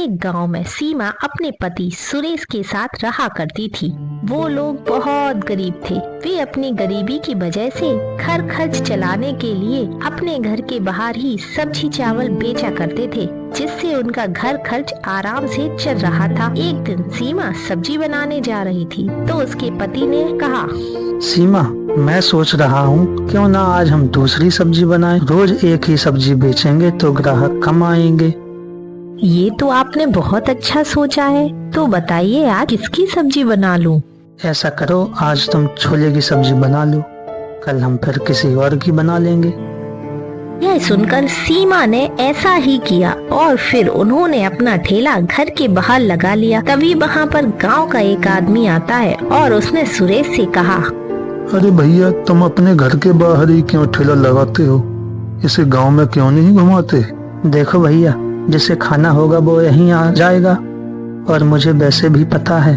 एक गांव में सीमा अपने पति सुरेश के साथ रहा करती थी। वो लोग बहुत गरीब थे। वे अपनी गरीबी की वजह से घर खर्च चलाने के लिए अपने घर के बाहर ही सब्जी चावल बेचा करते थे, जिससे उनका घर खर्च आराम से चल रहा था। एक दिन सीमा सब्जी बनाने जा रही थी तो उसके पति ने कहा, सीमा, मैं सोच रहा हूँ क्यों ना आज हम दूसरी सब्जी बनाएं। रोज एक ही सब्जी बेचेंगे तो ग्राहक कम आएंगे। ये तो आपने बहुत अच्छा सोचा है। तो बताइए आज किसकी सब्जी बना लूं? ऐसा करो, आज तुम छोले की सब्जी बना लो, कल हम फिर किसी और की बना लेंगे। यह सुनकर सीमा ने ऐसा ही किया और फिर उन्होंने अपना ठेला घर के बाहर लगा लिया। तभी वहाँ पर गांव का एक आदमी आता है और उसने सुरेश से कहा, अरे भैया, तुम अपने घर के बाहर ही क्यों ठेला लगाते हो? इसे गांव में क्यों नहीं घुमाते? देखो भैया, जिसे खाना होगा वो यहीं आ जाएगा, और मुझे वैसे भी पता है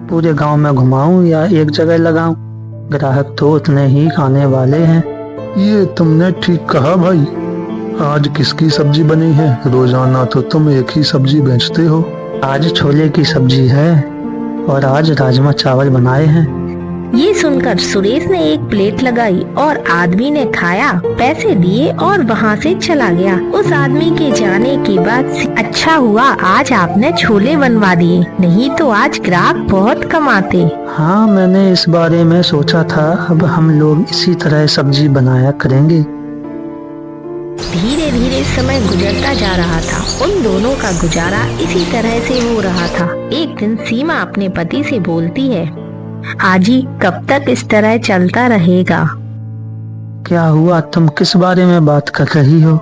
पूरे गांव में घुमाऊं या एक जगह लगाऊं, ग्राहक तो उतने ही खाने वाले हैं। ये तुमने ठीक कहा भाई। आज किसकी सब्जी बनी है? रोजाना तो तुम एक ही सब्जी बेचते हो। आज छोले की सब्जी है और आज राजमा चावल बनाए हैं। ये सुनकर सुरेश ने एक प्लेट लगाई और आदमी ने खाया, पैसे दिए और वहाँ से चला गया। उस आदमी के जाने के बाद अच्छा हुआ आज आपने छोले बनवा दिए, नहीं तो आज ग्राहक बहुत कम आते। हाँ, मैंने इस बारे में सोचा था। अब हम लोग इसी तरह सब्जी बनाया करेंगे। धीरे धीरे समय गुजरता जा रहा था। उन दोनों का गुजारा इसी तरह से हो रहा था। एक दिन सीमा अपने पति से बोलती है, आजी, कब तक इस तरह चलता रहेगा? क्या हुआ? तुम किस बारे में बात कर रही हो?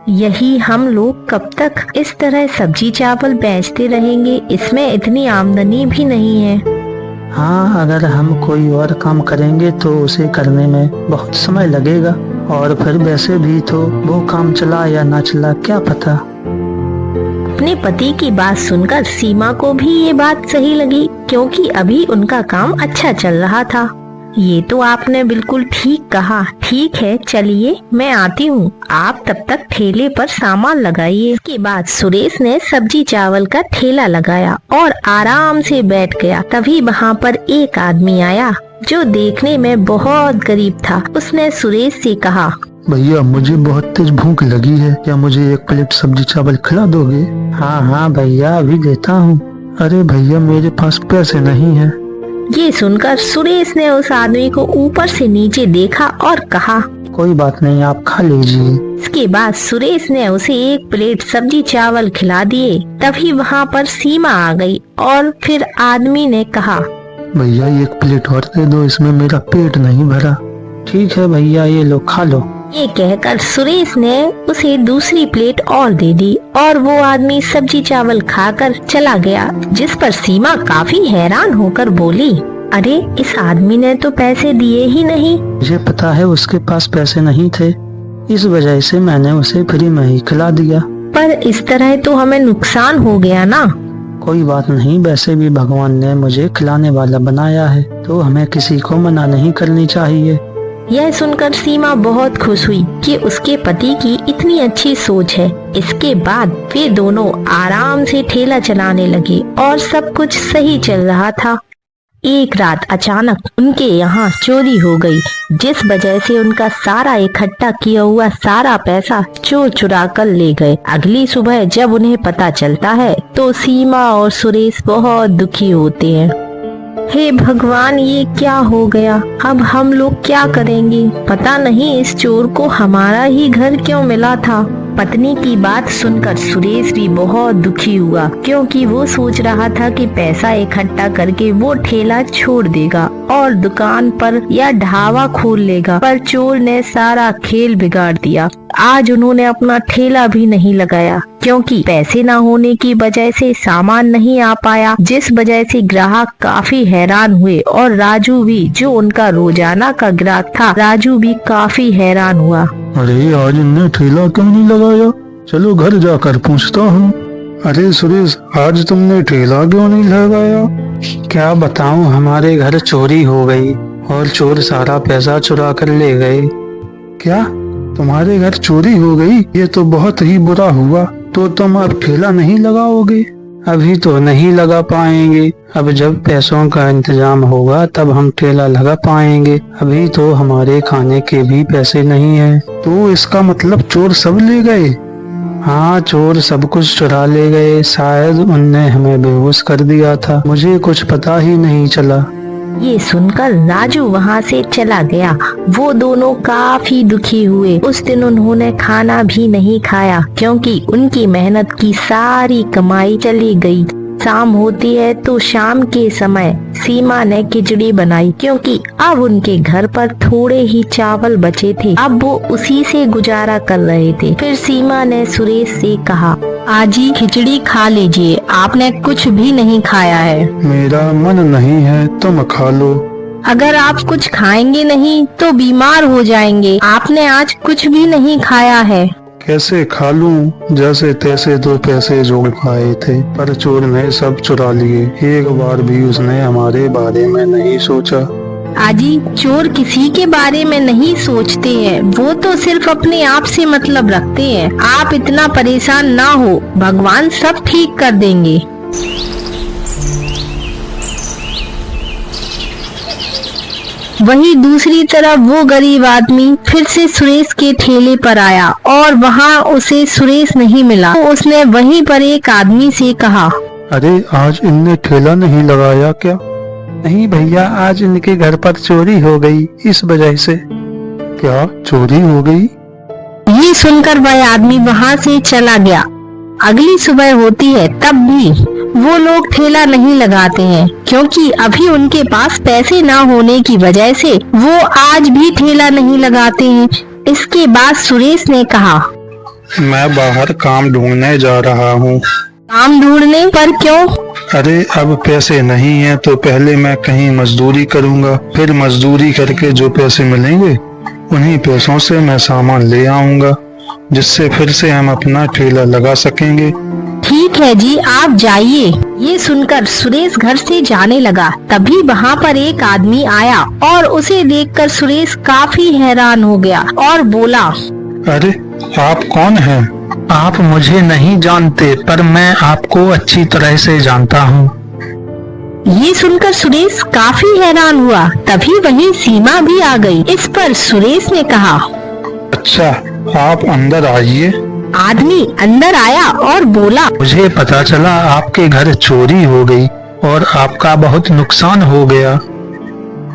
यही हम लोग कब तक इस तरह सब्जी चावल बेचते रहेंगे? इसमें इतनी आमदनी भी नहीं है। हाँ, अगर हम कोई और काम करेंगे तो उसे करने में बहुत समय लगेगा, और फिर वैसे भी तो वो काम चला या ना चला क्या पता। अपने पति की बात सुनकर सीमा को भी ये बात सही लगी, क्योंकि अभी उनका काम अच्छा चल रहा था। ये तो आपने बिल्कुल ठीक कहा। ठीक है, चलिए मैं आती हूँ, आप तब तक ठेले पर सामान लगाइए। इसके बाद सुरेश ने सब्जी चावल का ठेला लगाया और आराम से बैठ गया। तभी वहाँ पर एक आदमी आया जो देखने में बहुत गरीब था। उसने सुरेश से कहा, भैया, मुझे बहुत तेज भूख लगी है, क्या मुझे एक प्लेट सब्जी चावल खिला दोगे? हाँ हाँ भैया, अभी देता हूँ। अरे भैया, मेरे पास पैसे नहीं है। ये सुनकर सुरेश ने उस आदमी को ऊपर से नीचे देखा और कहा, कोई बात नहीं, आप खा लीजिए। इसके बाद सुरेश ने उसे एक प्लेट सब्जी चावल खिला दिए। तभी वहाँ पर सीमा आ गई और फिर आदमी ने कहा, भैया, एक प्लेट और दे दो, इसमें मेरा पेट नहीं भरा। ठीक है भैया, ये लो, खा लो। ये कहकर सुरेश ने उसे दूसरी प्लेट और दे दी और वो आदमी सब्जी चावल खाकर चला गया। जिस पर सीमा काफी हैरान होकर बोली, अरे, इस आदमी ने तो पैसे दिए ही नहीं। मुझे पता है उसके पास पैसे नहीं थे, इस वजह से मैंने उसे फ्री में ही खिला दिया। पर इस तरह तो हमें नुकसान हो गया ना। कोई बात नहीं, वैसे भी भगवान ने मुझे खिलाने वाला बनाया है, तो हमें किसी को मना नहीं करनी चाहिए। यह सुनकर सीमा बहुत खुश हुई कि उसके पति की इतनी अच्छी सोच है। इसके बाद वे दोनों आराम से ठेला चलाने लगे और सब कुछ सही चल रहा था। एक रात अचानक उनके यहाँ चोरी हो गई, जिस वजह से उनका सारा इकट्ठा किया हुआ सारा पैसा चोर चुरा कर ले गए। अगली सुबह जब उन्हें पता चलता है तो सीमा और सुरेश बहुत दुखी होते हैं। हे भगवान, ये क्या हो गया? अब हम लोग क्या करेंगे? पता नहीं इस चोर को हमारा ही घर क्यों मिला था। पत्नी की बात सुनकर सुरेश भी बहुत दुखी हुआ, क्योंकि वो सोच रहा था कि पैसा इकट्ठा करके वो ठेला छोड़ देगा और दुकान पर या ढाबा खोल लेगा, पर चोर ने सारा खेल बिगाड़ दिया। आज उन्होंने अपना ठेला भी नहीं लगाया, क्योंकि पैसे न होने की वजह से सामान नहीं आ पाया, जिस वजह से ग्राहक काफी हैरान हुए। और राजू भी, जो उनका रोजाना का ग्राहक था, राजू भी काफी हैरान हुआ। अरे, आज इनने ठेला क्यों नहीं लगाया? चलो घर जाकर पूछता हूँ। अरे सुरेश, आज तुमने ठेला क्यों नहीं लगाया? क्या बताऊँ, हमारे घर चोरी हो गई और चोर सारा पैसा चुरा कर ले गए। क्या तुम्हारे घर चोरी हो गई? ये तो बहुत ही बुरा हुआ। तो तुम अब ठेला नहीं लगाओगे? अभी तो नहीं लगा पाएंगे। अब जब पैसों का इंतजाम होगा तब हम ठेला लगा पाएंगे। अभी तो हमारे खाने के भी पैसे नहीं हैं। तो इसका मतलब चोर सब ले गए? हाँ, चोर सब कुछ चुरा ले गए। शायद उनने हमें बेहोश कर दिया था। मुझे कुछ पता ही नहीं चला। ये सुनकर राजू वहाँ से चला गया। वो दोनों काफी दुखी हुए। उस दिन उन्होंने खाना भी नहीं खाया क्योंकि उनकी मेहनत की सारी कमाई चली गई। शाम होती है तो शाम के समय सीमा ने खिचड़ी बनाई क्योंकि अब उनके घर पर थोड़े ही चावल बचे थे। अब वो उसी से गुजारा कर रहे थे। फिर सीमा ने सुरेश से कहा, आजी खिचड़ी खा लीजिए, आपने कुछ भी नहीं खाया है। मेरा मन नहीं है, तुम खा लो। अगर आप कुछ खाएंगे नहीं तो बीमार हो जाएंगे। आपने आज कुछ भी नहीं खाया है। कैसे खा लूं? जैसे तैसे तो पैसे जोड़ पाए थे, पर चोर ने सब चुरा लिए। एक बार भी उसने हमारे बारे में नहीं सोचा। आजी, चोर किसी के बारे में नहीं सोचते हैं, वो तो सिर्फ अपने आप से मतलब रखते हैं। आप इतना परेशान ना हो, भगवान सब ठीक कर देंगे। वहीं दूसरी तरफ वो गरीब आदमी फिर से सुरेश के ठेले पर आया और वहाँ उसे सुरेश नहीं मिला। तो उसने वहीं पर एक आदमी से कहा, अरे आज इनने ठेला नहीं लगाया क्या? नहीं भैया, आज इनके घर पर चोरी हो गई, इस वजह से। क्या चोरी हो गई? ये सुनकर वह आदमी वहाँ से चला गया। अगली सुबह होती है तब भी वो लोग ठेला नहीं लगाते हैं क्योंकि अभी उनके पास पैसे ना होने की वजह से वो आज भी ठेला नहीं लगाते हैं। इसके बाद सुरेश ने कहा, मैं बाहर काम ढूंढने जा रहा हूँ। काम ढूंढने पर क्यों? अरे अब पैसे नहीं है तो पहले मैं कहीं मजदूरी करूँगा, फिर मजदूरी करके जो पैसे मिलेंगे उन्हीं पैसों से मैं सामान ले आऊँगा, जिससे फिर से हम अपना ठेला लगा सकेंगे। ठीक है जी, आप जाइए। ये सुनकर सुरेश घर से जाने लगा। तभी वहाँ पर एक आदमी आया और उसे देखकर सुरेश काफी हैरान हो गया और बोला, अरे आप कौन हैं? आप मुझे नहीं जानते, पर मैं आपको अच्छी तरह से जानता हूँ। ये सुनकर सुरेश काफी हैरान हुआ। तभी वहीं सीमा भी आ गई। इस पर सुरेश ने कहा, अच्छा आप अंदर आइए। आदमी अंदर आया और बोला, मुझे पता चला आपके घर चोरी हो गई और आपका बहुत नुकसान हो गया।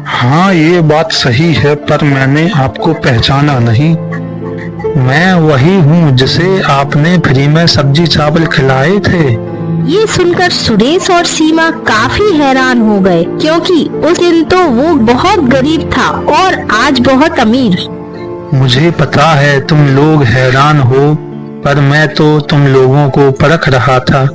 हाँ ये बात सही है, पर मैंने आपको पहचाना नहीं। मैं वही हूँ जिसे आपने फ्री में सब्जी चावल खिलाए थे। ये सुनकर सुरेश और सीमा काफी हैरान हो गए क्योंकि उस दिन तो वो बहुत गरीब था और आज बहुत अमीर। मुझे पता है तुम लोग हैरान हो, पर मैं तो तुम लोगों को परख रहा था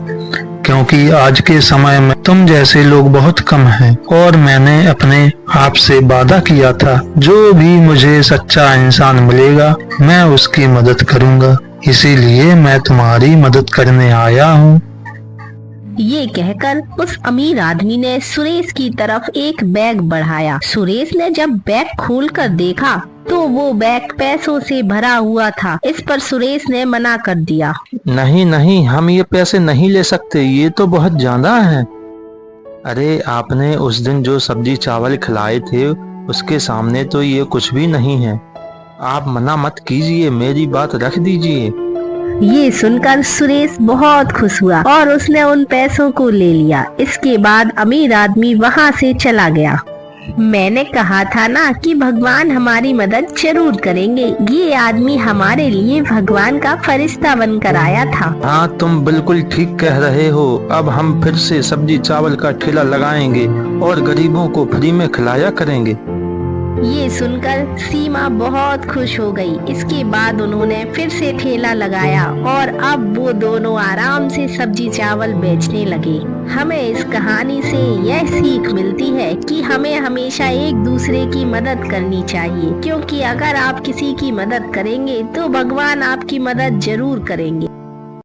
क्योंकि आज के समय में तुम जैसे लोग बहुत कम हैं और मैंने अपने आप से वादा किया था जो भी मुझे सच्चा इंसान मिलेगा मैं उसकी मदद करूंगा, इसीलिए मैं तुम्हारी मदद करने आया हूँ। ये कहकर उस अमीर आदमी ने सुरेश की तरफ एक बैग बढ़ाया। सुरेश ने जब बैग खोलकर देखा तो वो बैग पैसों से भरा हुआ था। इस पर सुरेश ने मना कर दिया, नहीं नहीं, हम ये पैसे नहीं ले सकते, ये तो बहुत ज्यादा है। अरे आपने उस दिन जो सब्जी चावल खिलाए थे उसके सामने तो ये कुछ भी नहीं है। आप मना मत कीजिए, मेरी बात रख दीजिए। ये सुनकर सुरेश बहुत खुश हुआ और उसने उन पैसों को ले लिया। इसके बाद अमीर आदमी वहाँ से चला गया। मैंने कहा था ना कि भगवान हमारी मदद जरूर करेंगे। ये आदमी हमारे लिए भगवान का फरिश्ता बनकर आया था। हाँ, तुम बिल्कुल ठीक कह रहे हो। अब हम फिर से सब्जी चावल का ठेला लगाएंगे और गरीबों को फ्री में खिलाया करेंगे। ये सुनकर सीमा बहुत खुश हो गई। इसके बाद उन्होंने फिर से ठेला लगाया और अब वो दोनों आराम से सब्जी चावल बेचने लगे। हमें इस कहानी से यह सीख मिलती है कि हमें हमेशा एक दूसरे की मदद करनी चाहिए, क्योंकि अगर आप किसी की मदद करेंगे तो भगवान आपकी मदद जरूर करेंगे।